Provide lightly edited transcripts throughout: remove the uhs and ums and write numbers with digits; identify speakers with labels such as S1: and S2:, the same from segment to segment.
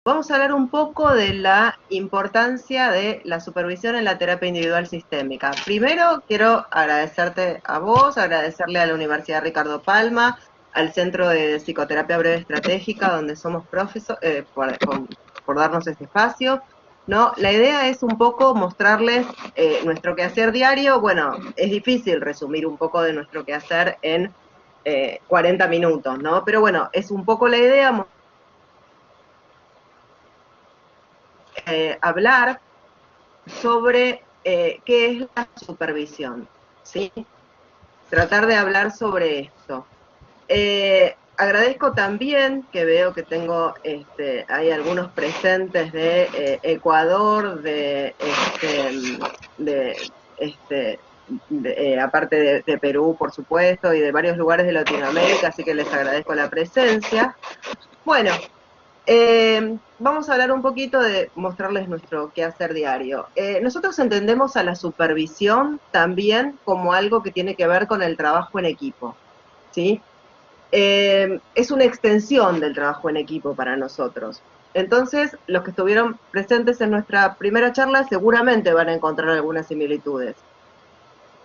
S1: Vamos a hablar un poco de la importancia de la supervisión en la terapia individual sistémica. Primero, quiero agradecerte a vos, agradecerle a la Universidad Ricardo Palma, al Centro de Psicoterapia Breve Estratégica, donde somos profesores, por darnos este espacio. ¿No? La idea es un poco mostrarles nuestro quehacer diario. Bueno, es difícil resumir un poco de nuestro quehacer en 40 minutos, ¿no? Pero bueno, es un poco la idea, hablar sobre qué es la supervisión, ¿sí? Tratar de hablar sobre esto. Agradezco también que veo que tengo, hay algunos presentes de Ecuador, aparte de Perú, por supuesto, y de varios lugares de Latinoamérica, así que les agradezco la presencia. Bueno, vamos a hablar un poquito de mostrarles nuestro quehacer diario. Nosotros entendemos a la supervisión también como algo que tiene que ver con el trabajo en equipo, ¿sí? Es una extensión del trabajo en equipo para nosotros. Entonces, los que estuvieron presentes en nuestra primera charla seguramente van a encontrar algunas similitudes.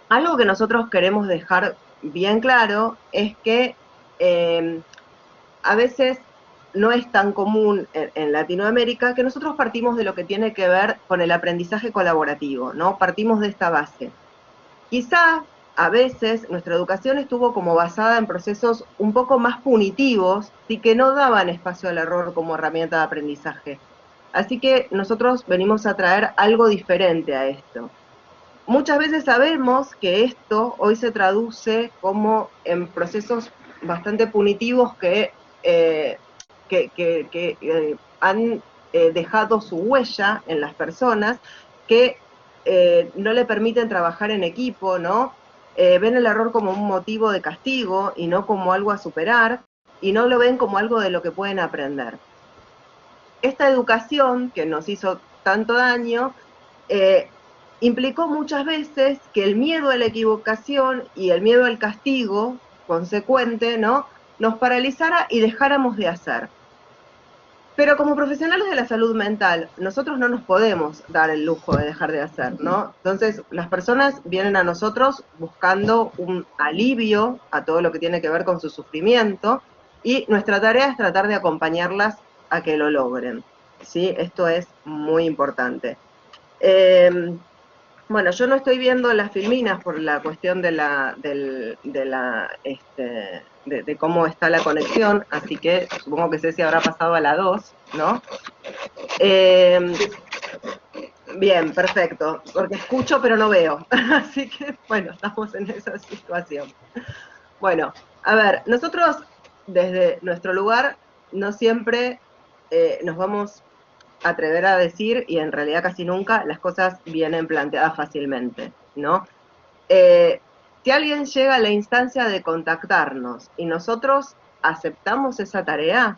S1: Algo que nosotros queremos dejar bien claro es que a veces no es tan común en Latinoamérica que nosotros partimos de lo que tiene que ver con el aprendizaje colaborativo, ¿no? Partimos de esta base. Quizá a veces nuestra educación estuvo como basada en procesos un poco más punitivos y que no daban espacio al error como herramienta de aprendizaje. Así que nosotros venimos a traer algo diferente a esto. Muchas veces sabemos que esto hoy se traduce como en procesos bastante punitivos que han dejado su huella en las personas, que no le permiten trabajar en equipo, ¿no? Ven el error como un motivo de castigo y no como algo a superar, y no lo ven como algo de lo que pueden aprender. Esta educación que nos hizo tanto daño implicó muchas veces que el miedo a la equivocación y el miedo al castigo consecuente, ¿no?, nos paralizara y dejáramos de hacer. Pero como profesionales de la salud mental, nosotros no nos podemos dar el lujo de dejar de hacer, ¿no? Entonces, las personas vienen a nosotros buscando un alivio a todo lo que tiene que ver con su sufrimiento, y nuestra tarea es tratar de acompañarlas a que lo logren, ¿sí? Esto es muy importante. Bueno, yo no estoy viendo las filminas por la cuestión de cómo está la conexión, así que supongo que Ceci habrá pasado a la 2, ¿no? Bien, perfecto, porque escucho pero no veo, así que bueno, estamos en esa situación. Bueno, a ver, nosotros desde nuestro lugar no siempre nos vamos atrever a decir, y en realidad casi nunca, las cosas vienen planteadas fácilmente, ¿no? Si alguien llega a la instancia de contactarnos y nosotros aceptamos esa tarea,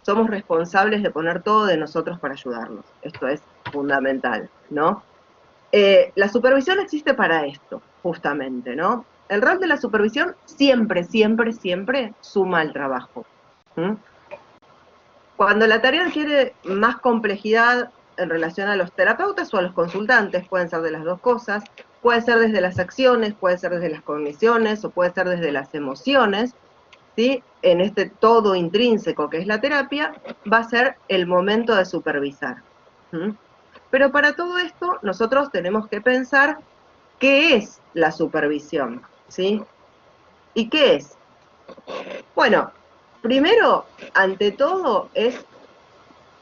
S1: somos responsables de poner todo de nosotros para ayudarlos. Esto es fundamental, ¿no? La supervisión existe para esto, justamente, ¿no? El rol de la supervisión siempre, siempre, siempre suma al trabajo. ¿Mm? Cuando la tarea adquiere más complejidad en relación a los terapeutas o a los consultantes, pueden ser de las dos cosas, puede ser desde las acciones, puede ser desde las cogniciones o puede ser desde las emociones, ¿sí? En este todo intrínseco que es la terapia, va a ser el momento de supervisar. ¿Mm? Pero para todo esto nosotros tenemos que pensar qué es la supervisión, ¿sí? ¿Y qué es? Bueno, primero, ante todo, es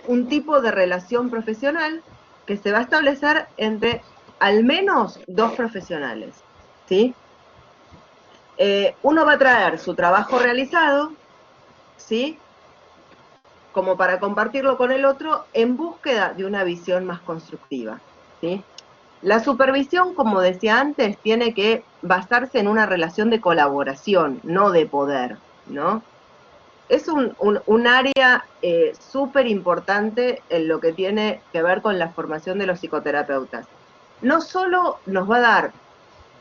S1: un tipo de relación profesional que se va a establecer entre al menos dos profesionales, ¿sí? Uno va a traer su trabajo realizado, ¿sí?, como para compartirlo con el otro en búsqueda de una visión más constructiva, ¿sí? La supervisión, como decía antes, tiene que basarse en una relación de colaboración, no de poder, ¿no? Es un área súper importante en lo que tiene que ver con la formación de los psicoterapeutas. No solo nos va a dar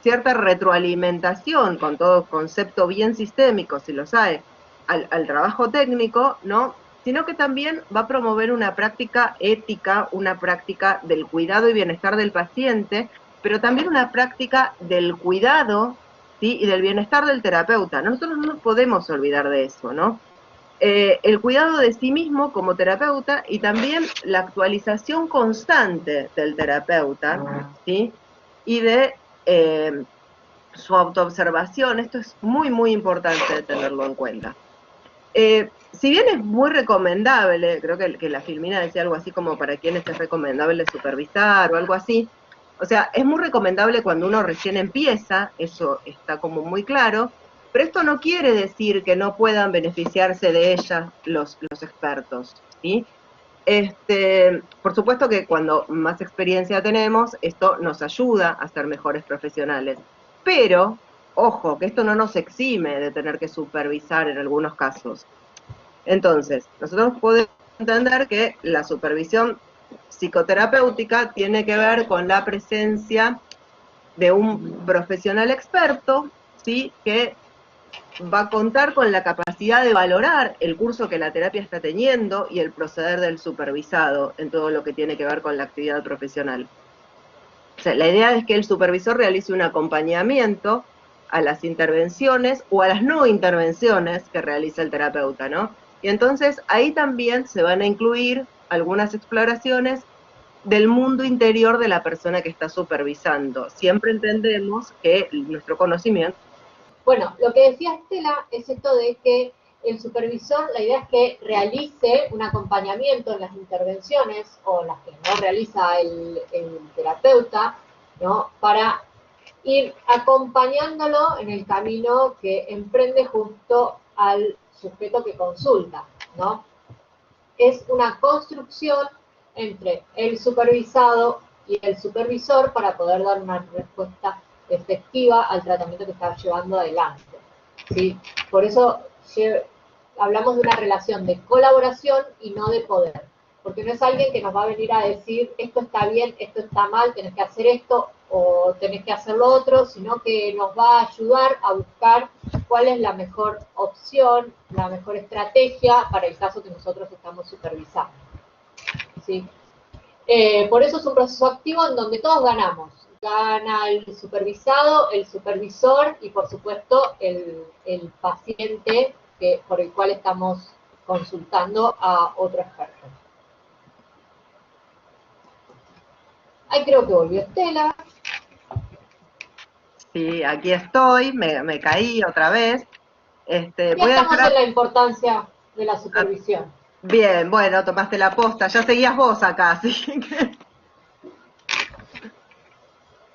S1: cierta retroalimentación con todo concepto bien sistémico, si los hay, al trabajo técnico, ¿no?, sino que también va a promover una práctica ética, una práctica del cuidado y bienestar del paciente, pero también una práctica del cuidado, ¿sí?, y del bienestar del terapeuta. Nosotros no nos podemos olvidar de eso, ¿no? El cuidado de sí mismo como terapeuta y también la actualización constante del terapeuta, ¿sí?, y de su autoobservación. Esto es muy, muy importante tenerlo en cuenta. Si bien es muy recomendable, creo que la Filmina decía algo así como para quienes es recomendable supervisar o algo así, o sea, es muy recomendable cuando uno recién empieza, eso está como muy claro, pero esto no quiere decir que no puedan beneficiarse de ellas los expertos, ¿sí? Por supuesto que cuando más experiencia tenemos, esto nos ayuda a ser mejores profesionales, pero, ojo, que esto no nos exime de tener que supervisar en algunos casos. Entonces, nosotros podemos entender que la supervisión psicoterapéutica tiene que ver con la presencia de un profesional experto, ¿sí?, que va a contar con la capacidad de valorar el curso que la terapia está teniendo y el proceder del supervisado en todo lo que tiene que ver con la actividad profesional. O sea, la idea es que el supervisor realice un acompañamiento a las intervenciones o a las no intervenciones que realiza el terapeuta, ¿no? Y entonces ahí también se van a incluir algunas exploraciones del mundo interior de la persona que está supervisando. Siempre entendemos que nuestro conocimiento...
S2: Bueno, lo que decía Estela es esto de que el supervisor, la idea es que realice un acompañamiento en las intervenciones o las que no realiza el terapeuta, ¿no?, para ir acompañándolo en el camino que emprende junto al sujeto que consulta, ¿no? Es una construcción entre el supervisado y el supervisor para poder dar una respuesta efectiva al tratamiento que está llevando adelante, ¿sí? Por eso hablamos de una relación de colaboración y no de poder, porque no es alguien que nos va a venir a decir esto está bien, esto está mal, tenés que hacer esto o tenés que hacer lo otro, sino que nos va a ayudar a buscar cuál es la mejor opción, la mejor estrategia para el caso que nosotros estamos supervisando, ¿sí? Por eso es un proceso activo en donde todos ganamos. Gana el supervisado, el supervisor y, por supuesto, el paciente por el cual estamos consultando a otro experto. Ahí creo que volvió Estela.
S1: Sí, aquí estoy, me caí otra vez.
S2: Ya estamos en la importancia de la supervisión.
S1: Bien, bueno, tomaste la posta, ya seguías vos acá, así que...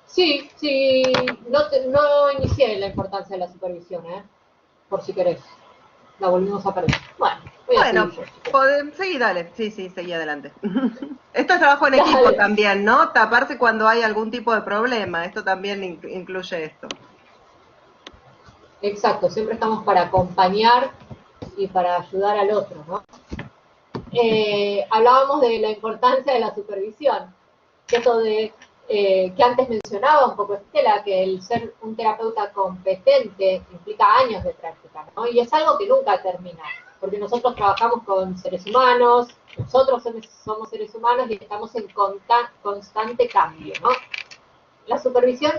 S2: Sí, sí, no inicié la importancia de la supervisión, por si querés. La volvimos a perder. Bueno, voy a seguir yo.
S1: Sí, dale, sí, seguí adelante. Esto es trabajo en equipo también, ¿no? Taparse cuando hay algún tipo de problema, esto también incluye esto.
S2: Exacto, siempre estamos para acompañar y para ayudar al otro, ¿no? Hablábamos de la importancia de la supervisión, eso de que antes mencionaba un poco Estela, que el ser un terapeuta competente implica años de práctica, ¿no? Y es algo que nunca termina, porque nosotros trabajamos con seres humanos, nosotros somos seres humanos y estamos en constante cambio, ¿no? La supervisión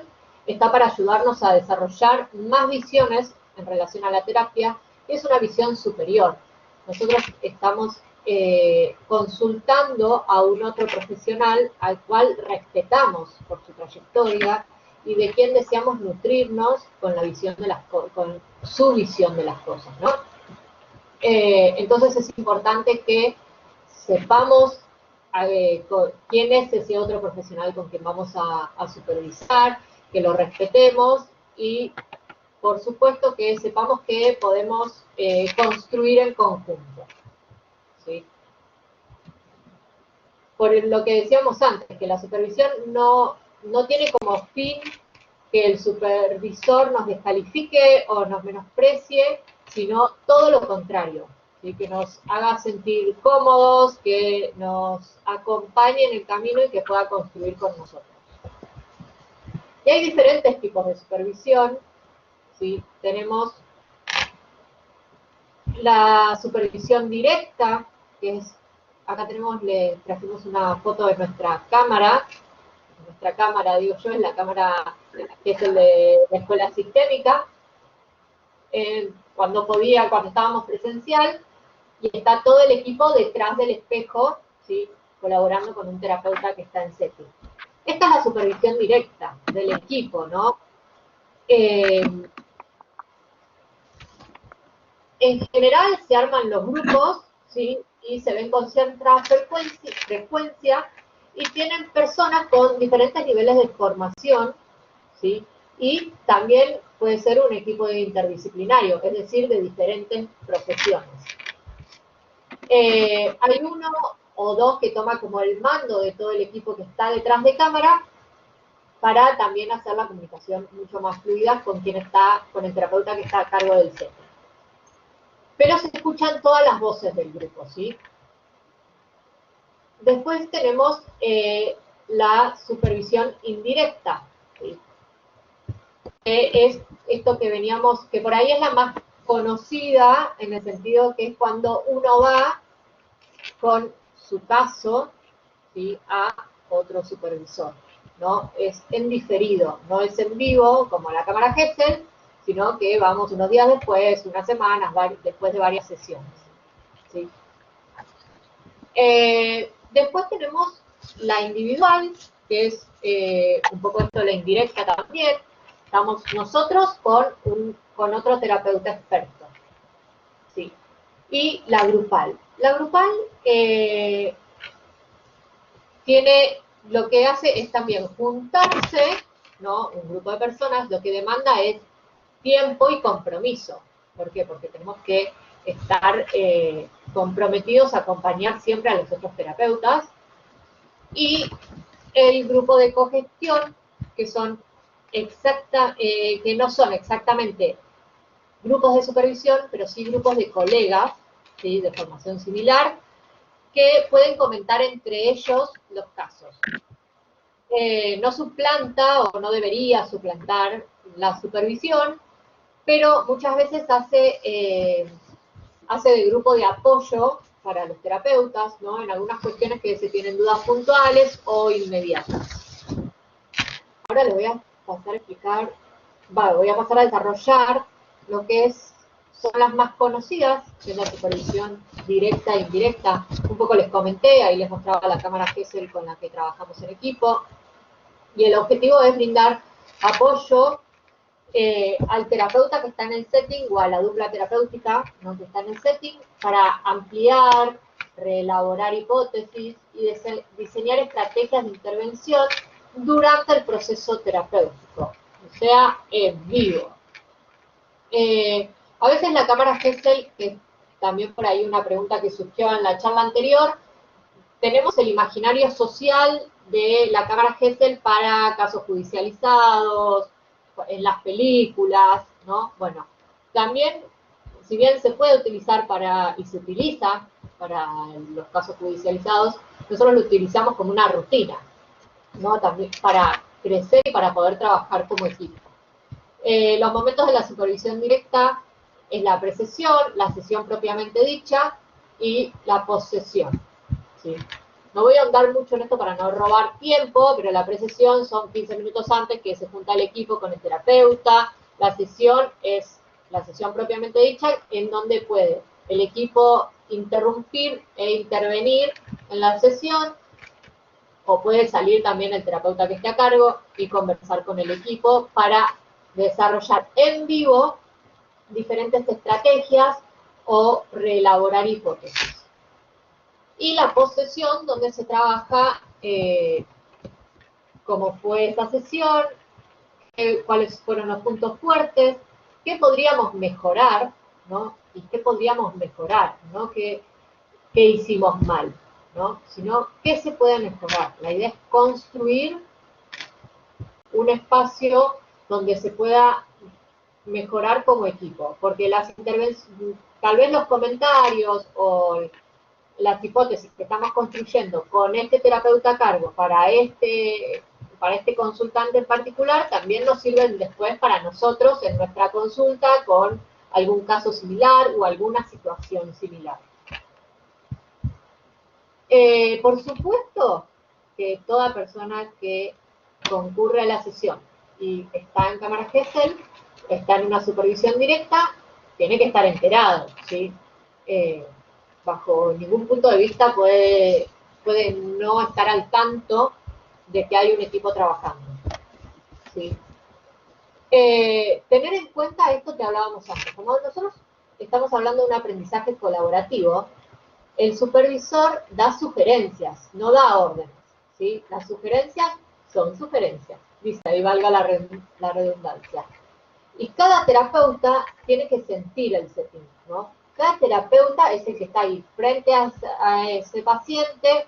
S2: está para ayudarnos a desarrollar más visiones en relación a la terapia, y es una visión superior. Nosotros estamos consultando a un otro profesional al cual respetamos por su trayectoria y de quien deseamos nutrirnos con la visión de con su visión de las cosas, ¿no? Entonces es importante que sepamos quién es ese otro profesional con quien vamos a supervisar, que lo respetemos y, por supuesto, que sepamos que podemos construir en conjunto, ¿sí? Por lo que decíamos antes, que la supervisión no tiene como fin que el supervisor nos descalifique o nos menosprecie, sino todo lo contrario, ¿sí? Que nos haga sentir cómodos, que nos acompañe en el camino y que pueda construir con nosotros. Y hay diferentes tipos de supervisión, ¿sí? Tenemos la supervisión directa, que es, acá tenemos, le trajimos una foto de nuestra cámara digo yo, es la cámara que es el de la escuela sistémica, cuando estábamos presencial, y está todo el equipo detrás del espejo, ¿sí? Colaborando con un terapeuta que está en setting. Esta es la supervisión directa del equipo, ¿no? En general se arman los grupos, ¿sí? Y se ven con cierta frecuencia y tienen personas con diferentes niveles de formación, ¿sí? Y también puede ser un equipo interdisciplinario, es decir, de diferentes profesiones. Hay uno o dos que toma como el mando de todo el equipo que está detrás de cámara para también hacer la comunicación mucho más fluida con el terapeuta que está a cargo del set. Pero se escuchan todas las voces del grupo, ¿sí? Después tenemos la supervisión indirecta, ¿sí? Es esto que veníamos, que por ahí es la más conocida, en el sentido que es cuando uno va con su caso, ¿sí? A otro supervisor, ¿no? Es en diferido, no es en vivo como la cámara Gesell, sino que vamos unos días después, unas semanas, después de varias sesiones, ¿sí? Después tenemos la individual, que es un poco esto de la indirecta también. Estamos nosotros con otro terapeuta experto, ¿sí? Y la grupal. La grupal lo que hace es también juntarse, ¿no? Un grupo de personas, lo que demanda es tiempo y compromiso. ¿Por qué? Porque tenemos que estar comprometidos a acompañar siempre a los otros terapeutas. Y el grupo de cogestión, que no son exactamente grupos de supervisión, pero sí grupos de colegas, ¿sí? De formación similar, que pueden comentar entre ellos los casos. No suplanta o no debería suplantar la supervisión, pero muchas veces hace de grupo de apoyo para los terapeutas, ¿no? En algunas cuestiones que se tienen dudas puntuales o inmediatas. Ahora le voy a pasar a explicar, voy a pasar a desarrollar lo que son las más conocidas, que es la supervisión directa e indirecta. Un poco les comenté, ahí les mostraba la cámara Gesell con la que trabajamos en equipo, y el objetivo es brindar apoyo al terapeuta que está en el setting o a la dupla terapéutica, ¿no? Que está en el setting, para ampliar, reelaborar hipótesis y diseñar estrategias de intervención durante el proceso terapéutico, o sea, en vivo. A veces la cámara Gesell, que también por ahí una pregunta que surgió en la charla anterior, tenemos el imaginario social de la cámara Gesell para casos judicializados, en las películas, ¿no? Bueno, también, si bien se puede utilizar y se utiliza para los casos judicializados, nosotros lo utilizamos como una rutina, ¿no? También para crecer y para poder trabajar como equipo. Los momentos de la supervisión directa es la precesión, la sesión propiamente dicha y la posesión, ¿sí? No voy a ahondar mucho en esto para no robar tiempo, pero la precesión son 15 minutos antes que se junta el equipo con el terapeuta. La sesión es la sesión propiamente dicha, en donde puede el equipo interrumpir e intervenir en la sesión, o puede salir también el terapeuta que esté a cargo y conversar con el equipo para desarrollar en vivo diferentes estrategias o reelaborar hipótesis. Y la posesión, donde se trabaja cómo fue esta sesión, cuáles fueron los puntos fuertes, qué podríamos mejorar, ¿no? Y qué podríamos mejorar, ¿no? ¿Qué hicimos mal, ¿no? Sino, ¿qué se puede mejorar? La idea es construir un espacio donde se pueda mejorar como equipo, porque las intervenciones, tal vez los comentarios o las hipótesis que estamos construyendo con este terapeuta a cargo para este consultante en particular, también nos sirven después para nosotros en nuestra consulta con algún caso similar o alguna situación similar. Por supuesto que toda persona que concurre a la sesión y está en cámara GESEL, está en una supervisión directa, tiene que estar enterado, ¿sí? Bajo ningún punto de vista puede no estar al tanto de que hay un equipo trabajando, ¿sí? Tener en cuenta esto que hablábamos antes. Como nosotros estamos hablando de un aprendizaje colaborativo, el supervisor da sugerencias, no da órdenes, ¿sí? Las sugerencias son sugerencias, dice, ahí valga la redundancia. Y cada terapeuta tiene que sentir el setting, ¿no? Cada terapeuta es el que está ahí frente a ese paciente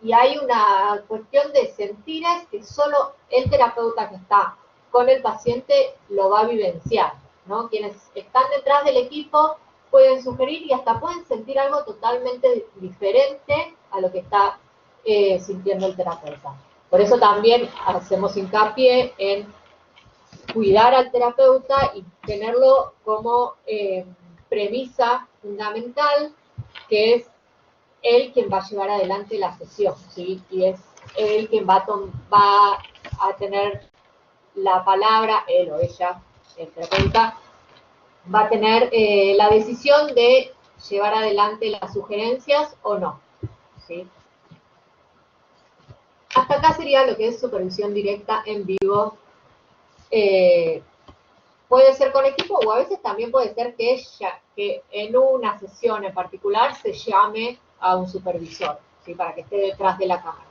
S2: y hay una cuestión de sentires que solo el terapeuta que está con el paciente lo va a vivenciar, ¿no? Quienes están detrás del equipo pueden sugerir y hasta pueden sentir algo totalmente diferente a lo que está sintiendo el terapeuta. Por eso también hacemos hincapié en cuidar al terapeuta y tenerlo como premisa fundamental, que es él quien va a llevar adelante la sesión, ¿sí? Y es él quien va a tener la palabra, él o ella, el terapeuta, va a tener la decisión de llevar adelante las sugerencias o no, ¿sí? Hasta acá sería lo que es supervisión directa en vivo. Puede ser con equipo o a veces también puede ser que en una sesión en particular se llame a un supervisor, ¿sí? Para que esté detrás de la cámara.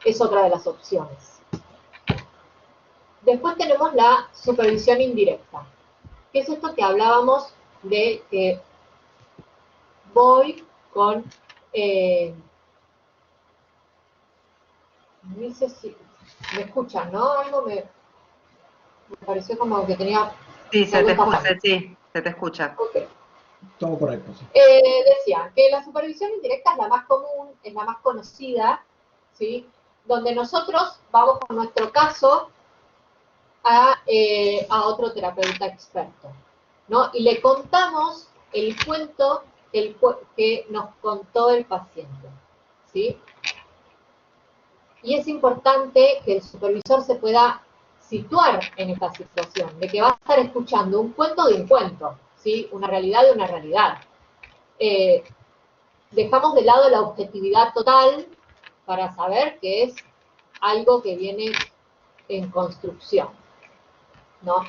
S2: Es otra de las opciones. Después tenemos la supervisión indirecta. ¿Qué es esto que hablábamos de que voy con... no sé si me escuchan, ¿no? Algo me pareció como que tenía...
S1: Sí, se te escucha.
S2: Okay.
S3: Todo correcto. Sí.
S2: Decía que la supervisión indirecta es la más común, es la más conocida, ¿sí? Donde nosotros vamos con nuestro caso a otro terapeuta experto, ¿no? Y le contamos el cuento que nos contó el paciente, ¿sí? Y es importante que el supervisor se pueda situar en esta situación, de que va a estar escuchando un cuento de un cuento, ¿sí? Una realidad de una realidad. Dejamos de lado la objetividad total para saber que es algo que viene en construcción, ¿no?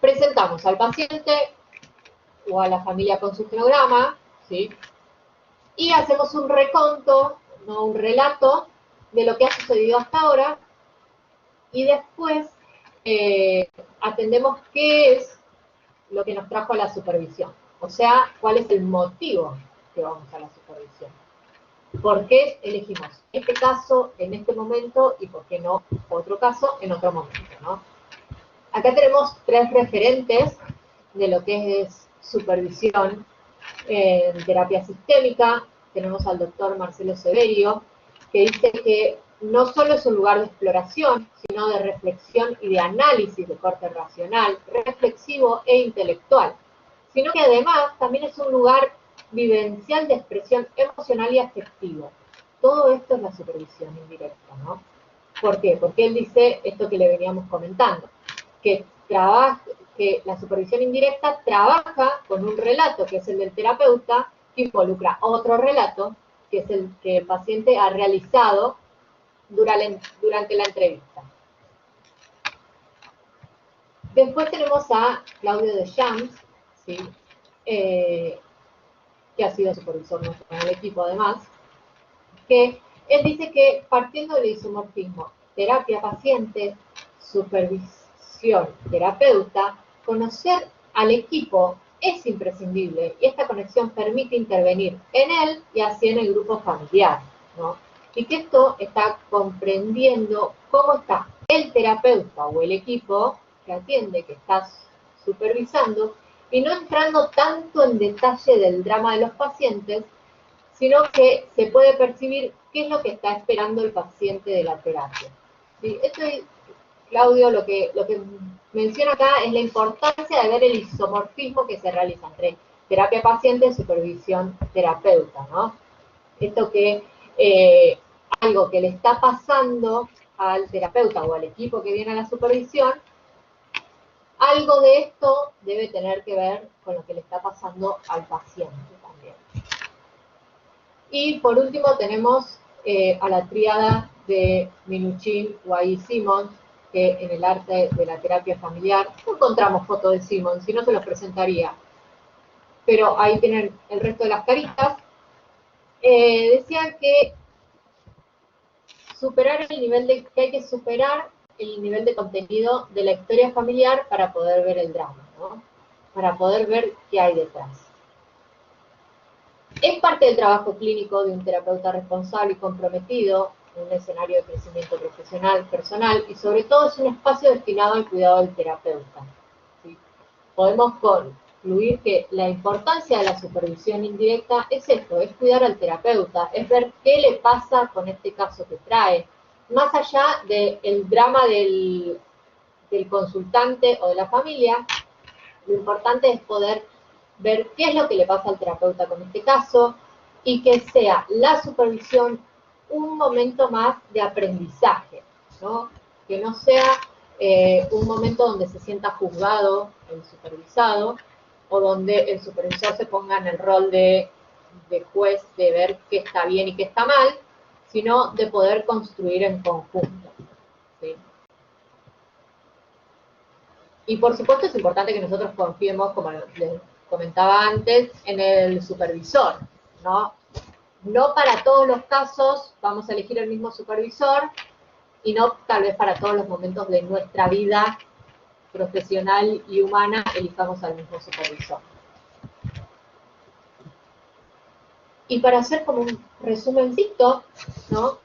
S2: Presentamos al paciente o a la familia con su genograma, ¿sí? Y hacemos un reconto, ¿no? Un relato de lo que ha sucedido hasta ahora y después atendemos qué es lo que nos trajo a la supervisión. O sea, cuál es el motivo que vamos a la supervisión. ¿Por qué elegimos este caso en este momento y por qué no otro caso en otro momento, ¿no? Acá tenemos 3 referentes de lo que es supervisión en terapia sistémica. Tenemos al doctor Marcelo Severio, que dice que no solo es un lugar de exploración, sino de reflexión y de análisis de corte racional, reflexivo e intelectual, sino que además también es un lugar vivencial de expresión emocional y afectiva. Todo esto es la supervisión indirecta, ¿no? ¿Por qué? Porque él dice esto que le veníamos comentando, que la supervisión indirecta trabaja con un relato, que es el del terapeuta, que involucra otro relato, que es el que el paciente ha realizado durante la entrevista. Después tenemos a Claudio de Champs, ¿sí? Que ha sido supervisor nuestro en el equipo además, que él dice que partiendo del isomorfismo, terapia paciente, supervisión terapeuta, conocer al equipo es imprescindible y esta conexión permite intervenir en él y así en el grupo familiar, ¿no? Y que esto está comprendiendo cómo está el terapeuta o el equipo que atiende, que está supervisando, y no entrando tanto en detalle del drama de los pacientes, sino que se puede percibir qué es lo que está esperando el paciente de la terapia. ¿Sí? Esto, Claudio, lo que menciona acá es la importancia de ver el isomorfismo que se realiza entre terapia paciente y supervisión terapeuta, ¿no? Esto que algo que le está pasando al terapeuta o al equipo que viene a la supervisión, algo de esto debe tener que ver con lo que le está pasando al paciente también. Y por último tenemos a la tríada de Minuchin, Guay y Simmons, que en el arte de la terapia familiar no encontramos fotos de Simmons, si no se los presentaría. Pero ahí tienen el resto de las caritas. Decían que que hay que superar el nivel de contenido de la historia familiar para poder ver el drama, ¿no? Para poder ver qué hay detrás. Es parte del trabajo clínico de un terapeuta responsable y comprometido en un escenario de crecimiento profesional, personal, y sobre todo es un espacio destinado al cuidado del terapeuta. ¿Sí? Podemos concluir que la importancia de la supervisión indirecta es esto, es cuidar al terapeuta, es ver qué le pasa con este caso que trae, más allá del drama del consultante o de la familia. Lo importante es poder ver qué es lo que le pasa al terapeuta con este caso y que sea la supervisión un momento más de aprendizaje, ¿no? Que no sea un momento donde se sienta juzgado el supervisado o donde el supervisor se ponga en el rol de juez de ver qué está bien y qué está mal, sino de poder construir en conjunto. ¿Sí? Y por supuesto es importante que nosotros confiemos, como les comentaba antes, en el supervisor, ¿no? No para todos los casos vamos a elegir el mismo supervisor y no tal vez para todos los momentos de nuestra vida profesional y humana elijamos al mismo supervisor. Y para hacer como un resumencito, ¿no?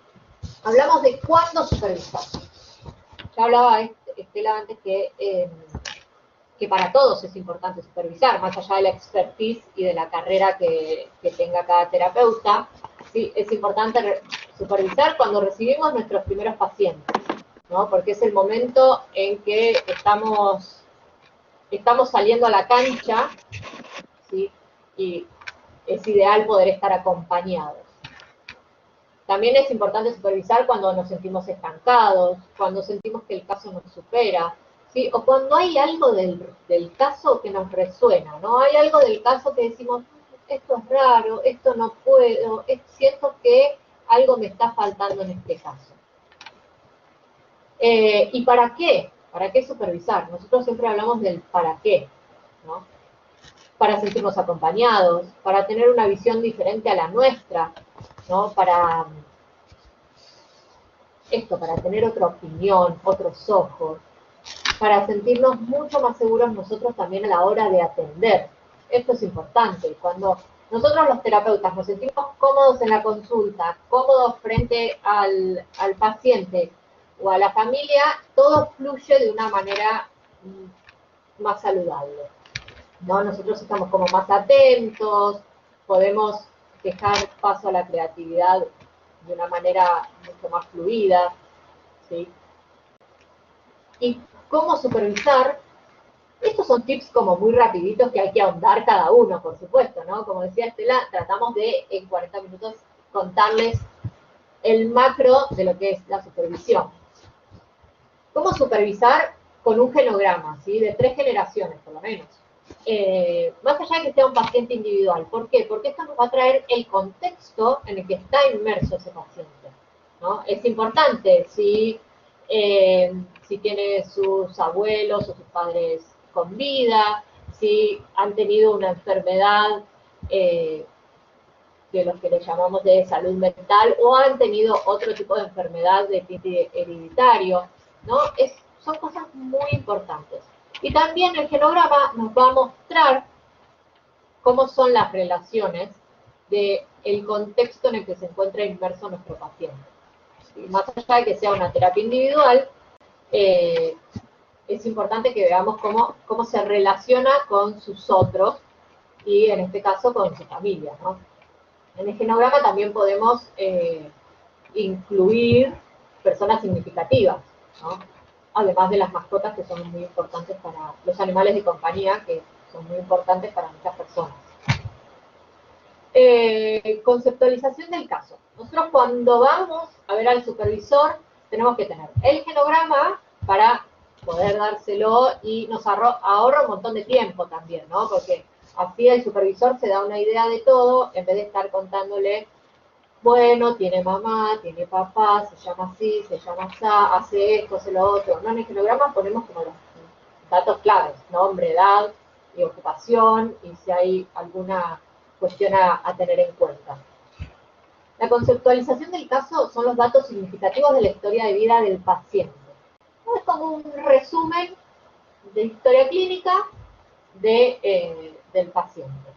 S2: Hablamos de cuándo supervisar. Ya hablaba Estela antes que para todos es importante supervisar, más allá de la expertise y de la carrera que tenga cada terapeuta, ¿sí? Es importante supervisar cuando recibimos nuestros primeros pacientes, ¿no? Porque es el momento en que estamos saliendo a la cancha, ¿sí? Y es ideal poder estar acompañados. También es importante supervisar cuando nos sentimos estancados, cuando sentimos que el caso nos supera, ¿sí? O cuando hay algo del caso que nos resuena, ¿no? Hay algo del caso que decimos, esto es raro, esto no puedo, siento que algo me está faltando en este caso. ¿Y para qué? ¿Para qué supervisar? Nosotros siempre hablamos del para qué, ¿no? Para sentirnos acompañados, para tener una visión diferente a la nuestra, ¿no? Para tener otra opinión, otros ojos, para sentirnos mucho más seguros nosotros también a la hora de atender. Esto es importante. Cuando nosotros los terapeutas nos sentimos cómodos en la consulta, cómodos frente al paciente o a la familia, todo fluye de una manera más saludable, ¿no? Nosotros estamos como más atentos, podemos dejar paso a la creatividad de una manera mucho más fluida, ¿sí? Y cómo supervisar, estos son tips como muy rapiditos que hay que ahondar cada uno, por supuesto, ¿no? Como decía Estela, tratamos de en 40 minutos contarles el macro de lo que es la supervisión. ¿Cómo supervisar? Con un genograma, ¿sí? De 3 generaciones, por lo menos. Más allá de que sea un paciente individual. ¿Por qué? Porque esto nos va a traer el contexto en el que está inmerso ese paciente, ¿no? Es importante si tiene sus abuelos o sus padres con vida, si han tenido una enfermedad de los que le llamamos de salud mental o han tenido otro tipo de enfermedad de tipo hereditario, ¿no? Son cosas muy importantes. Y también el genograma nos va a mostrar cómo son las relaciones del contexto en el que se encuentra inmerso nuestro paciente. ¿Sí? Más allá de que sea una terapia individual, es importante que veamos cómo se relaciona con sus otros y en este caso con su familia, ¿no? En el genograma también podemos incluir personas significativas, ¿no? Además de las mascotas que son muy importantes los animales de compañía, que son muy importantes para muchas personas. Conceptualización del caso. Nosotros cuando vamos a ver al supervisor tenemos que tener el genograma para poder dárselo y nos ahorra un montón de tiempo también, ¿no? Porque así el supervisor se da una idea de todo en vez de estar contándole, bueno, tiene mamá, tiene papá, se llama así, se llama así, hace esto, hace lo otro. No, en el genograma ponemos como los datos claves, nombre, edad y ocupación, y si hay alguna cuestión a tener en cuenta. La conceptualización del caso son los datos significativos de la historia de vida del paciente. Es como un resumen de historia clínica del paciente.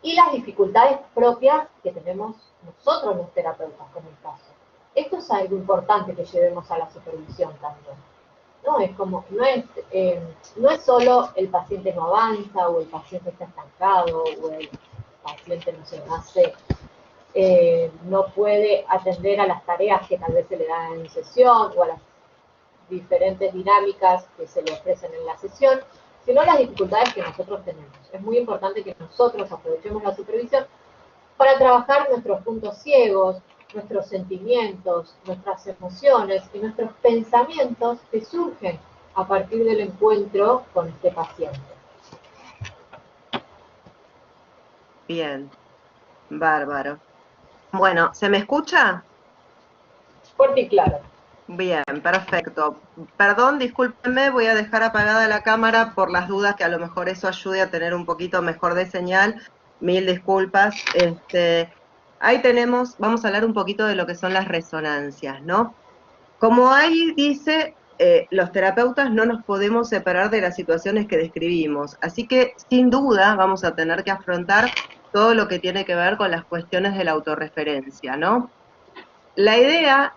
S2: Y las dificultades propias que tenemos nosotros los terapeutas con el caso. Esto es algo importante que llevemos a la supervisión también. No es como, no es solo el paciente no avanza, o el paciente está estancado, o el paciente no puede atender a las tareas que tal vez se le dan en sesión, o a las diferentes dinámicas que se le ofrecen en la sesión, sino las dificultades que nosotros tenemos. Es muy importante que nosotros aprovechemos la supervisión para trabajar nuestros puntos ciegos, nuestros sentimientos, nuestras emociones y nuestros pensamientos que surgen a partir del encuentro con este paciente.
S1: Bien, bárbaro. Bueno, ¿se me escucha?
S2: Fuerte y claro.
S1: Bien, perfecto. Perdón, discúlpenme, voy a dejar apagada la cámara por las dudas, que a lo mejor eso ayude a tener un poquito mejor de señal. Mil disculpas. Ahí tenemos, vamos a hablar un poquito de lo que son las resonancias, ¿no? Como ahí dice, los terapeutas no nos podemos separar de las situaciones que describimos, así que sin duda vamos a tener que afrontar todo lo que tiene que ver con las cuestiones de la autorreferencia, ¿no? La idea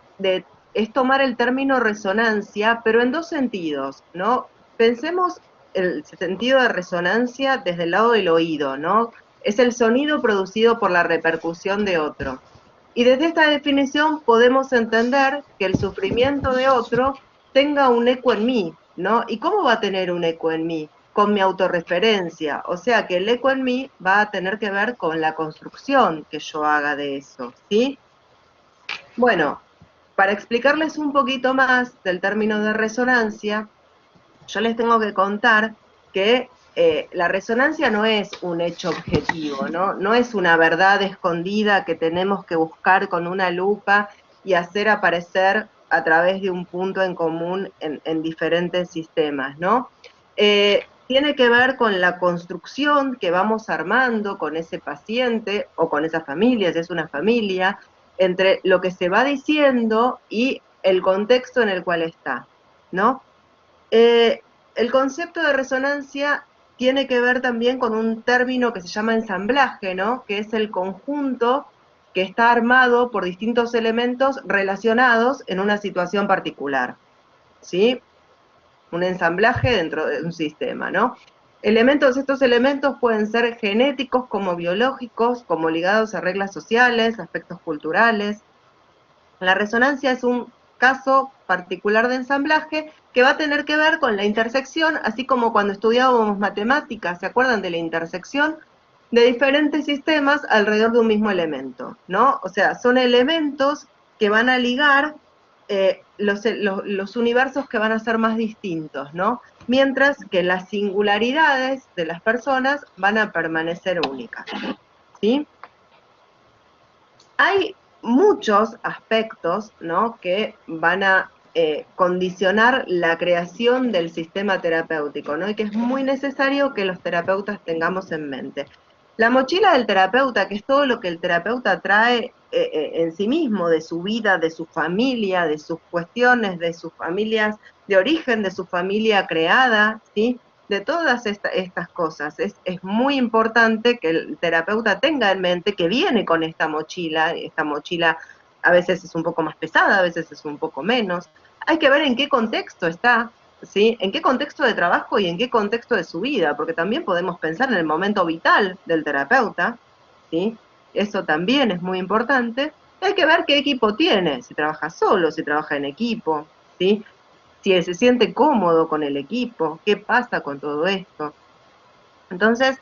S1: es tomar el término resonancia, pero en dos sentidos, ¿no? Pensemos el sentido de resonancia desde el lado del oído, ¿no? Es el sonido producido por la repercusión de otro. Y desde esta definición podemos entender que el sufrimiento de otro tenga un eco en mí, ¿no? ¿Y cómo va a tener un eco en mí? Con mi autorreferencia, o sea que el eco en mí va a tener que ver con la construcción que yo haga de eso, ¿sí? Bueno, para explicarles un poquito más del término de resonancia, yo les tengo que contar que la resonancia no es un hecho objetivo, ¿no? No es una verdad escondida que tenemos que buscar con una lupa y hacer aparecer a través de un punto en común en diferentes sistemas, ¿no? Tiene que ver con la construcción que vamos armando con ese paciente o con esa familia, si es una familia, entre lo que se va diciendo y el contexto en el cual está, ¿no? El concepto de resonancia tiene que ver también con un término que se llama ensamblaje, ¿no? Que es el conjunto que está armado por distintos elementos relacionados en una situación particular, ¿sí? Un ensamblaje dentro de un sistema, ¿no? Estos elementos pueden ser genéticos como biológicos, como ligados a reglas sociales, aspectos culturales. La resonancia es un caso particular de ensamblaje que va a tener que ver con la intersección, así como cuando estudiábamos matemáticas, ¿se acuerdan de la intersección? De diferentes sistemas alrededor de un mismo elemento, ¿no? O sea, son elementos que van a ligar los universos que van a ser más distintos, ¿no? Mientras que las singularidades de las personas van a permanecer únicas, ¿sí? Hay muchos aspectos, ¿no?, que van a condicionar la creación del sistema terapéutico, ¿no?, y que es muy necesario que los terapeutas tengamos en mente. La mochila del terapeuta, que es todo lo que el terapeuta trae en sí mismo, de su vida, de su familia, de sus cuestiones, de sus familias de origen, de su familia creada, ¿sí?, de todas estas cosas. Es muy importante que el terapeuta tenga en mente que viene con esta mochila a veces es un poco más pesada, a veces es un poco menos. Hay que ver en qué contexto está, ¿sí? En qué contexto de trabajo y en qué contexto de su vida, porque también podemos pensar en el momento vital del terapeuta, ¿sí? Eso también es muy importante. Hay que ver qué equipo tiene, si trabaja solo, si trabaja en equipo, ¿sí? Si se siente cómodo con el equipo, qué pasa con todo esto. Entonces,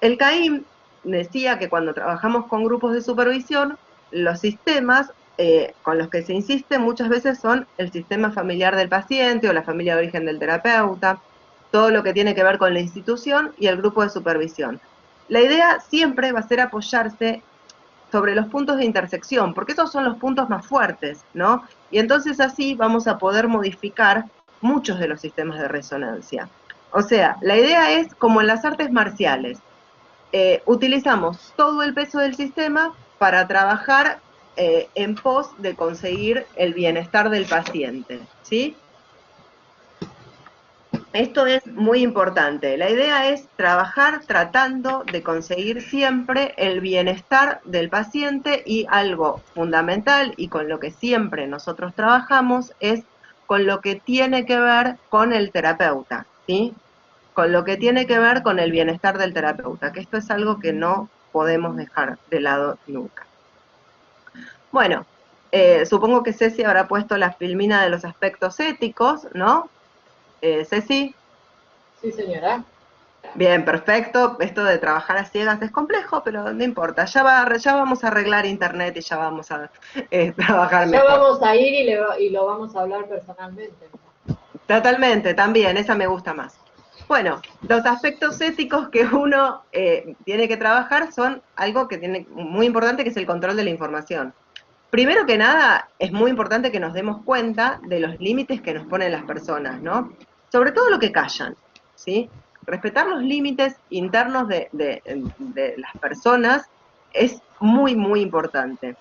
S1: el CAIM decía que cuando trabajamos con grupos de supervisión, los sistemas con los que se insiste muchas veces son el sistema familiar del paciente o la familia de origen del terapeuta, todo lo que tiene que ver con la institución y el grupo de supervisión. La idea siempre va a ser apoyarse sobre los puntos de intersección, porque esos son los puntos más fuertes, ¿no? Y entonces así vamos a poder modificar muchos de los sistemas de resonancia. O sea, la idea es como en las artes marciales, utilizamos todo el peso del sistema para trabajar en pos de conseguir el bienestar del paciente, ¿sí? Esto es muy importante. La idea es trabajar tratando de conseguir siempre el bienestar del paciente, y algo fundamental y con lo que siempre nosotros trabajamos es con lo que tiene que ver con el terapeuta, ¿sí? Con lo que tiene que ver con el bienestar del terapeuta, que esto es algo que no podemos dejar de lado nunca. Bueno, supongo que Ceci habrá puesto la filmina de los aspectos éticos, ¿no? Ceci.
S2: Sí, señora.
S1: Bien, perfecto. Esto de trabajar a ciegas es complejo, pero no importa. Ya vamos a arreglar internet y ya vamos a trabajar
S2: Ya
S1: mejor.
S2: vamos a ir y lo vamos a hablar personalmente.
S1: Totalmente, también, esa me gusta más. Bueno, los aspectos éticos que uno tiene que trabajar son algo que tiene muy importante, que es el control de la información. Primero que nada, es muy importante que nos demos cuenta de los límites que nos ponen las personas, ¿no? Sobre todo lo que callan, ¿sí? Respetar los límites internos de las personas es muy, muy importante.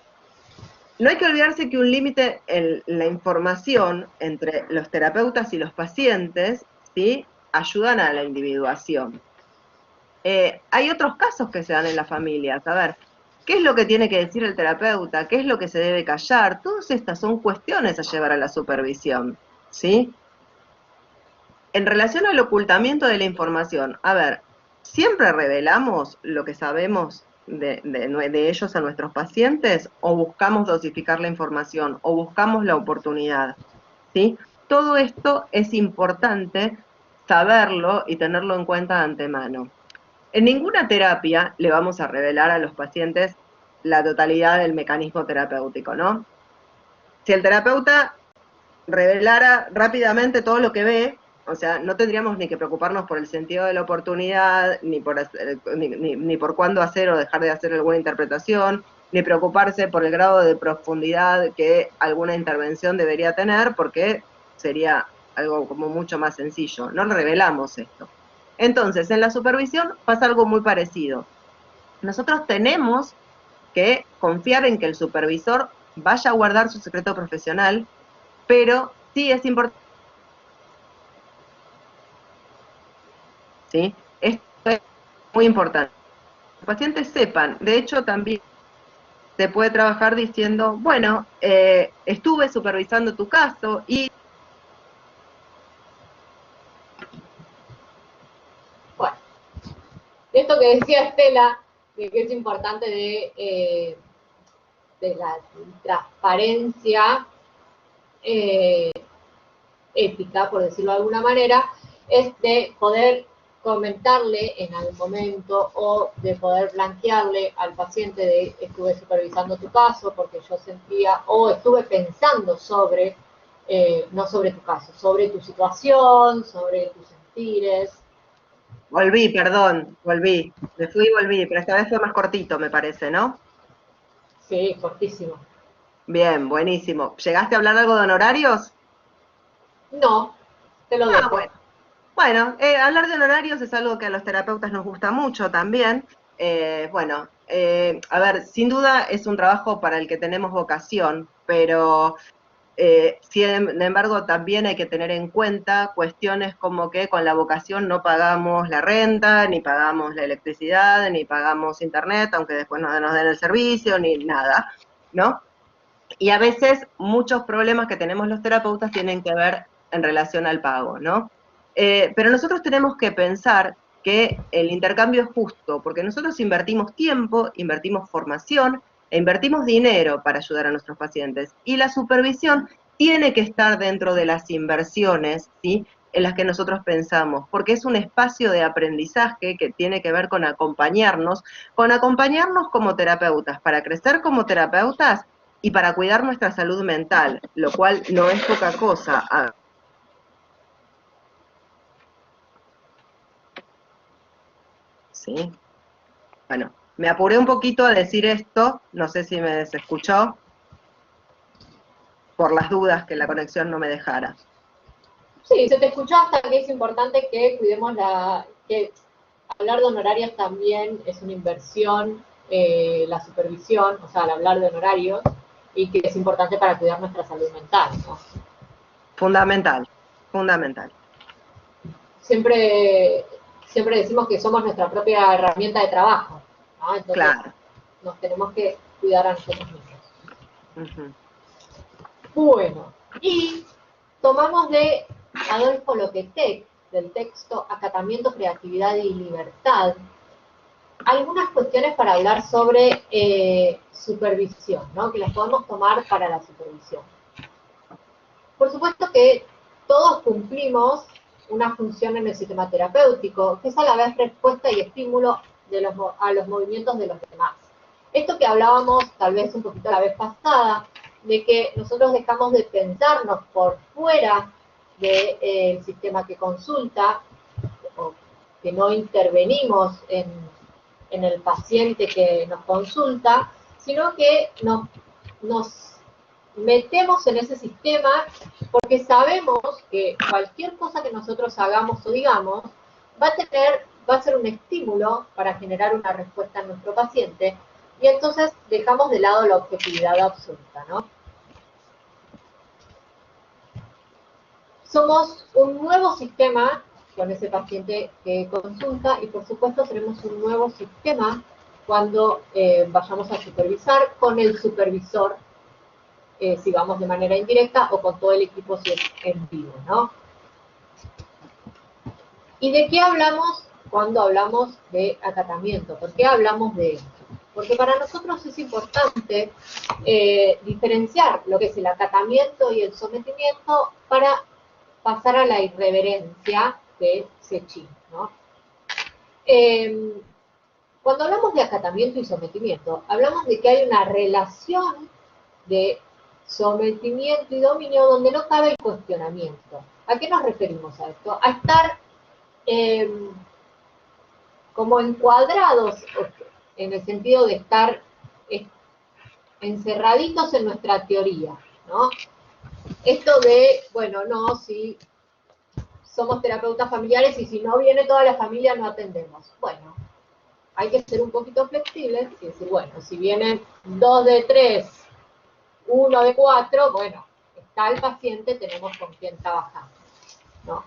S1: No hay que olvidarse que un límite en la información entre los terapeutas y los pacientes, ¿sí?, ayudan a la individuación. Hay otros casos que se dan en las familias. A ver, ¿qué es lo que tiene que decir el terapeuta? ¿Qué es lo que se debe callar? Todas estas son cuestiones a llevar a la supervisión, ¿sí? En relación al ocultamiento de la información, a ver, ¿siempre revelamos lo que sabemos de ellos a nuestros pacientes, o buscamos dosificar la información, o buscamos la oportunidad? ¿Sí? Todo esto es importante saberlo y tenerlo en cuenta de antemano. En ninguna terapia le vamos a revelar a los pacientes la totalidad del mecanismo terapéutico, ¿no? Si el terapeuta revelara rápidamente todo lo que ve, o sea, no tendríamos ni que preocuparnos por el sentido de la oportunidad, ni por cuándo hacer o dejar de hacer alguna interpretación, ni preocuparse por el grado de profundidad que alguna intervención debería tener, porque sería algo como mucho más sencillo. No revelamos esto. Entonces, en la supervisión pasa algo muy parecido. Nosotros tenemos que confiar en que el supervisor vaya a guardar su secreto profesional, pero sí es importante, ¿sí? Esto es muy importante. Los pacientes sepan, de hecho también se puede trabajar diciendo, bueno, estuve supervisando tu caso y...
S2: Bueno, esto que decía Estela, de que es importante de la transparencia ética, por decirlo de alguna manera, es de poder comentarle en algún momento o de poder blanquearle al paciente de estuve supervisando tu caso porque yo sentía o estuve pensando sobre, no sobre tu caso, sobre tu situación, sobre tus sentires.
S1: Volví, perdón, volví, me fui y volví, pero esta vez fue más cortito, me parece, ¿no?
S2: Sí, cortísimo.
S1: Bien, buenísimo. ¿Llegaste a hablar algo de honorarios?
S2: No, te lo dejo.
S1: Bueno. Bueno, hablar de honorarios es algo que a los terapeutas nos gusta mucho también. Bueno, a ver, sin duda es un trabajo para el que tenemos vocación, pero sin embargo también hay que tener en cuenta cuestiones como que con la vocación no pagamos la renta, ni pagamos la electricidad, ni pagamos internet, aunque después nos den el servicio, ni nada, ¿no? Y a veces muchos problemas que tenemos los terapeutas tienen que ver en relación al pago, ¿no? Pero nosotros tenemos que pensar que el intercambio es justo, porque nosotros invertimos tiempo, invertimos formación e invertimos dinero para ayudar a nuestros pacientes. Y la supervisión tiene que estar dentro de las inversiones, ¿sí?, en las que nosotros pensamos, porque es un espacio de aprendizaje que tiene que ver con acompañarnos como terapeutas, para crecer como terapeutas y para cuidar nuestra salud mental, lo cual no es poca cosa. Sí. Bueno, me apuré un poquito a decir esto, no sé si me escuchó, por las dudas que la conexión no me dejara.
S2: Sí, se te escuchó hasta que es importante que cuidemos que hablar de honorarios también es una inversión, la supervisión, o sea, al hablar de honorarios, y que es importante para cuidar nuestra salud mental, ¿no?
S1: Fundamental, fundamental.
S2: Siempre decimos que somos nuestra propia herramienta de trabajo, ¿no? Entonces,
S1: Claro.
S2: nos tenemos que cuidar a nosotros mismos. Bueno, y tomamos de Adolfo Lopetegui, del texto Acatamiento, Creatividad y Libertad, algunas cuestiones para hablar sobre supervisión, ¿no? Que las podemos tomar para la supervisión. Por supuesto que todos cumplimos una función en el sistema terapéutico, que es a la vez respuesta y estímulo a los movimientos de los demás. Esto que hablábamos tal vez un poquito la vez pasada, de que nosotros dejamos de pensarnos por fuera del sistema que consulta, o que no intervenimos en el paciente que nos consulta, sino que nos metemos en ese sistema porque sabemos que cualquier cosa que nosotros hagamos o digamos va a ser un estímulo para generar una respuesta en nuestro paciente, y entonces dejamos de lado la objetividad absoluta, ¿no? Somos un nuevo sistema con ese paciente que consulta, y por supuesto seremos un nuevo sistema cuando vayamos a supervisar con el supervisor, si vamos de manera indirecta, o con todo el equipo si es en vivo, ¿no? ¿Y de qué hablamos cuando hablamos de acatamiento? ¿Por qué hablamos de esto? Porque para nosotros es importante diferenciar lo que es el acatamiento y el sometimiento para pasar a la irreverencia de Sechín, ¿no? Cuando hablamos de acatamiento y sometimiento, hablamos de que hay una relación de sometimiento y dominio donde no cabe el cuestionamiento. ¿A qué nos referimos a esto? A estar como encuadrados, en el sentido de estar encerraditos en nuestra teoría, ¿no? Esto de, bueno, no, si somos terapeutas familiares y si no viene toda la familia no atendemos. Bueno, hay que ser un poquito flexibles y decir, bueno, si vienen 2 de 3, 1 de 4, bueno, está el paciente, tenemos con quién trabajar, ¿no?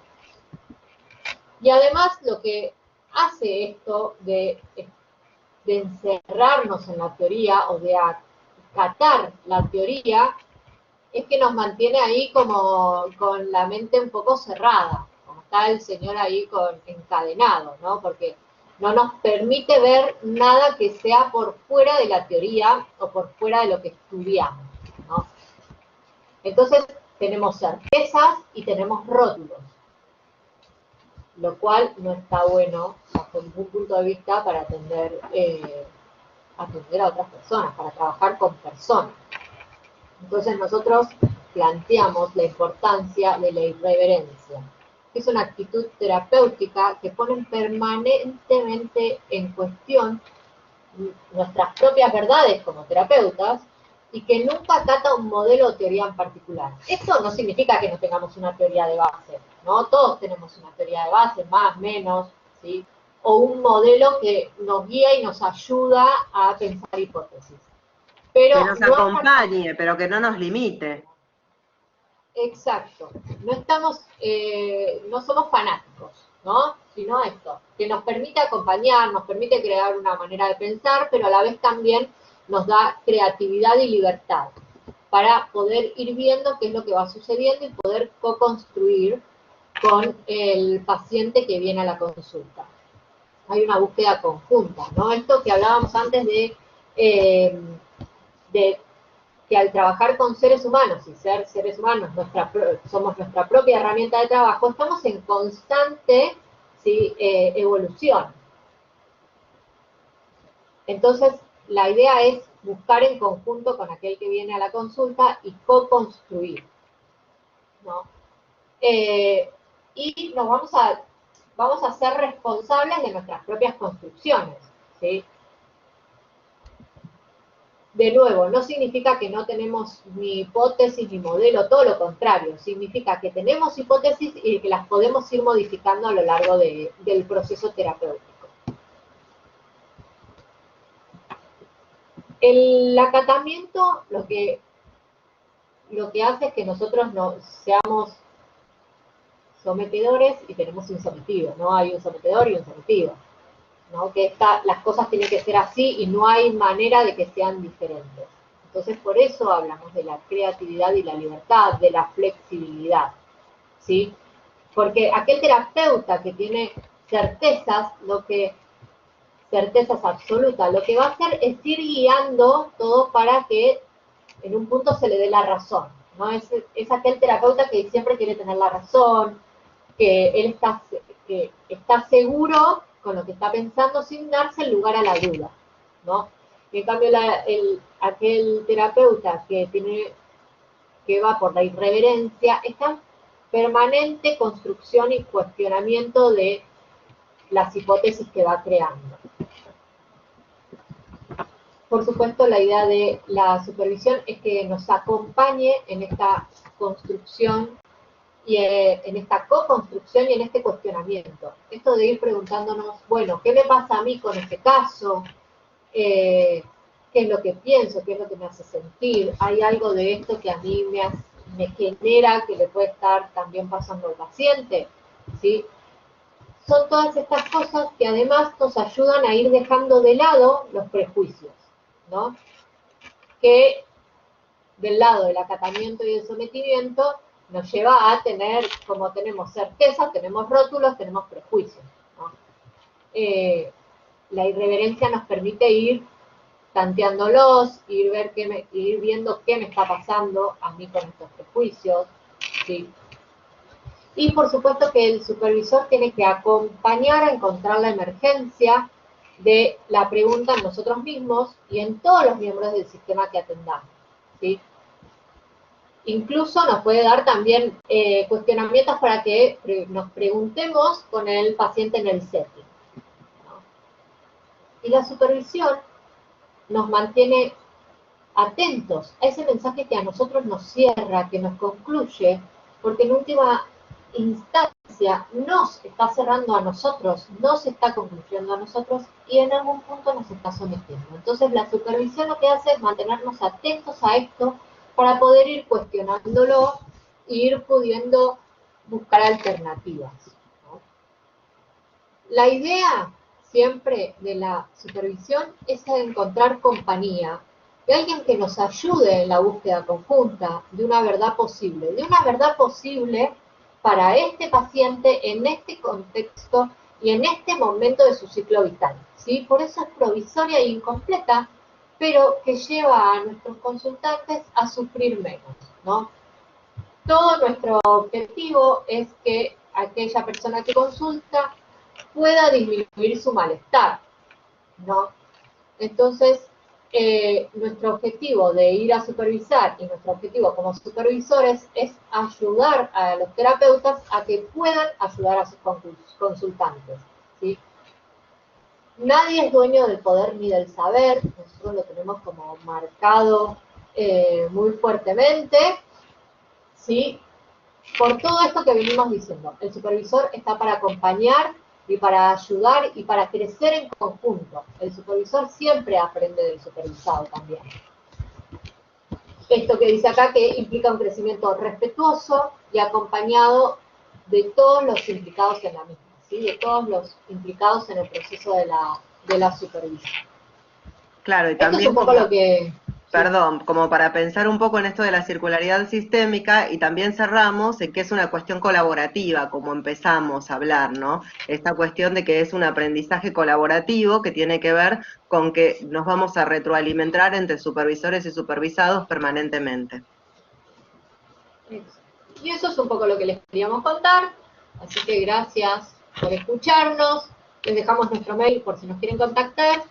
S2: Y además lo que hace esto de encerrarnos en la teoría o de acatar la teoría es que nos mantiene ahí como con la mente un poco cerrada, como está el señor ahí encadenado, ¿no? Porque no nos permite ver nada que sea por fuera de la teoría o por fuera de lo que estudiamos, ¿no? Entonces tenemos certezas y tenemos rótulos, lo cual no está bueno bajo ningún punto de vista para atender a otras personas, para trabajar con personas. Entonces nosotros planteamos la importancia de la irreverencia, que es una actitud terapéutica que pone permanentemente en cuestión nuestras propias verdades como terapeutas y que nunca acata un modelo o teoría en particular. Esto no significa que no tengamos una teoría de base, ¿no? Todos tenemos una teoría de base, más, menos, ¿sí? O un modelo que nos guía y nos ayuda a pensar hipótesis. Pero
S1: que nos acompañe, pero que no nos limite.
S2: Exacto. No estamos, no somos fanáticos, ¿no? Sino esto, que nos permite acompañar, nos permite crear una manera de pensar, pero a la vez también nos da creatividad y libertad para poder ir viendo qué es lo que va sucediendo y poder co-construir con el paciente que viene a la consulta. Hay una búsqueda conjunta, ¿no? Esto que hablábamos antes de que al trabajar con seres humanos y ser seres humanos somos nuestra propia herramienta de trabajo, estamos en constante, ¿sí?, evolución. Entonces, la idea es buscar en conjunto con aquel que viene a la consulta y co-construir, ¿no? Y nos vamos a ser responsables de nuestras propias construcciones, ¿sí? De nuevo, no significa que no tenemos ni hipótesis ni modelo, todo lo contrario, significa que tenemos hipótesis y que las podemos ir modificando a lo largo del proceso terapéutico. El acatamiento lo que hace es que nosotros no seamos sometedores y tenemos un sometido, ¿no? Hay un sometedor y un sometido, ¿no? Que las cosas tienen que ser así y no hay manera de que sean diferentes. Entonces, por eso hablamos de la creatividad y la libertad, de la flexibilidad, ¿sí? Porque aquel terapeuta que tiene certezas, certezas absolutas, lo que va a hacer es ir guiando todo para que en un punto se le dé la razón, ¿no? Es aquel terapeuta que siempre quiere tener la razón, que él está seguro con lo que está pensando sin darse el lugar a la duda, ¿no? En cambio, aquel terapeuta que va por la irreverencia está en permanente construcción y cuestionamiento de las hipótesis que va creando. Por supuesto, la idea de la supervisión es que nos acompañe en esta construcción y en esta co-construcción y en este cuestionamiento. Esto de ir preguntándonos, bueno, ¿qué me pasa a mí con este caso? ¿Qué es lo que pienso? ¿Qué es lo que me hace sentir? ¿Hay algo de esto que a mí me genera que le puede estar también pasando al paciente? ¿Sí? Son todas estas cosas que además nos ayudan a ir dejando de lado los prejuicios, ¿no? Que del lado del acatamiento y del sometimiento nos lleva a tener, como tenemos certeza, tenemos rótulos, tenemos prejuicios, ¿no? La irreverencia nos permite ir tanteándolos, ir viendo qué me está pasando a mí con estos prejuicios, ¿sí? Y por supuesto que el supervisor tiene que acompañar a encontrar la emergencia de la pregunta en nosotros mismos y en todos los miembros del sistema que atendamos, ¿sí? Incluso nos puede dar también cuestionamientos para que nos preguntemos con el paciente en el setting, ¿no? Y la supervisión nos mantiene atentos a ese mensaje que a nosotros nos cierra, que nos concluye, porque en última instancia nos está cerrando a nosotros, nos está concluyendo a nosotros y en algún punto nos está sometiendo. Entonces la supervisión lo que hace es mantenernos atentos a esto para poder ir cuestionándolo e ir pudiendo buscar alternativas, ¿no? La idea siempre de la supervisión es encontrar compañía, de alguien que nos ayude en la búsqueda conjunta de una verdad posible para este paciente en este contexto y en este momento de su ciclo vital, ¿sí? Por eso es provisoria e incompleta, pero que lleva a nuestros consultantes a sufrir menos, ¿no? Todo nuestro objetivo es que aquella persona que consulta pueda disminuir su malestar, ¿no? Entonces, nuestro objetivo de ir a supervisar y nuestro objetivo como supervisores es ayudar a los terapeutas a que puedan ayudar a sus consultantes, ¿sí? Nadie es dueño del poder ni del saber, nosotros lo tenemos como marcado muy fuertemente, ¿sí? Por todo esto que venimos diciendo, el supervisor está para acompañar y para ayudar y para crecer en conjunto. El supervisor siempre aprende del supervisado también. Esto que dice acá que implica un crecimiento respetuoso y acompañado de todos los implicados en la misma, ¿sí? De todos los implicados en el proceso de la supervisión.
S1: Claro, y
S2: Esto
S1: también
S2: es un poco
S1: como,
S2: lo que...
S1: perdón, como para pensar un poco en esto de la circularidad sistémica y también cerramos en que es una cuestión colaborativa, como empezamos a hablar, ¿no? Esta cuestión de que es un aprendizaje colaborativo que tiene que ver con que nos vamos a retroalimentar entre supervisores y supervisados permanentemente.
S2: Y eso es un poco lo que les queríamos contar, así que gracias por escucharnos, les dejamos nuestro mail por si nos quieren contactar,